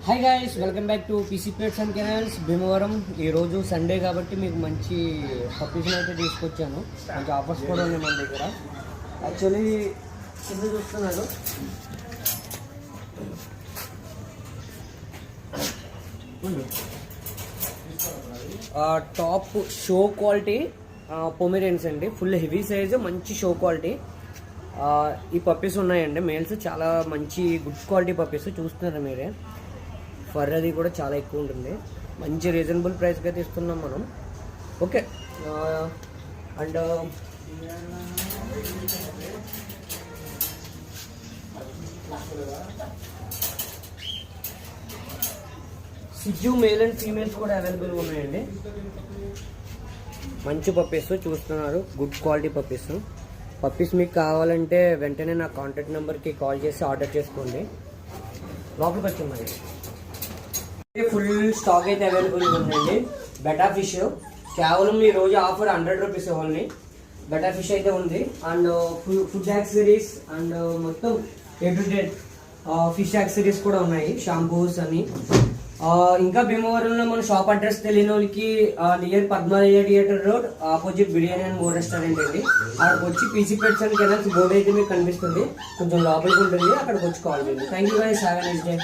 Hi guys, welcome back to PC plates and canals Bhimavaram. ఈరోజు Sunday కాబట్టి మీకు మంచి పప్పీస్ని అయితే తీసుకొచ్చాను. మంచి ఆఫర్స్ కూడా ఉన్నాయి మన దగ్గర. యాక్చువల్లీ కింద చూస్తున్నాడు, టాప్ షో క్వాలిటీ పొమెరియన్స్ అండి. ఫుల్ హెవీ సైజు, మంచి షో క్వాలిటీ. ఈ పప్పీస్ ఉన్నాయండి, మేల్స్. చాలా మంచి గుడ్ క్వాలిటీ పప్పీస్. చూస్తున్నారు మీరే. ఫర్ అది కూడా చాలా ఎక్కువ ఉంటుంది. మంచి రీజనబుల్ ప్రైస్కి అయితే ఇస్తున్నాం మనం. ఓకే, అండ్ సిజ్జు మేల్ అండ్ ఫీమేల్స్ కూడా అవైలబుల్గా ఉన్నాయండి. మంచి పప్పీస్ చూస్తున్నారు, గుడ్ క్వాలిటీ పప్పీస్. పప్పీస్ మీకు కావాలంటే వెంటనే నా కాంటాక్ట్ నెంబర్కి కాల్ చేసి ఆర్డర్ చేసుకోండి. లోపలికి వచ్చి మరి ఫుల్ స్టాక్ అయితే అవైలబుల్గా ఉందండి. బెటా ఫిష్ కేవలం ఈ రోజు offer 100 rupees only. Beta fish అయితే ఉంది. అండ్ ఫుడ్ యాక్సెసరీస్ అండ్ మొత్తం ఎవ్రీడే ఫిష్ యాక్సెసరీస్ కూడా ఉన్నాయి, షాంపూస్ అని. ఇంకా భీమవరంలో మన షాప్ అడ్రస్ తెలియని వాళ్ళకి near Padmalaya theatre road opposite biryani and more restaurant అండి. అక్కడికి వచ్చి PC pets and canals board అయితే మీకు కనిపిస్తుంది. కొంచెం లోపలికి ఉంటుంది, అక్కడికి వచ్చి కాల్ చేయండి. Thank you guys, have a nice day.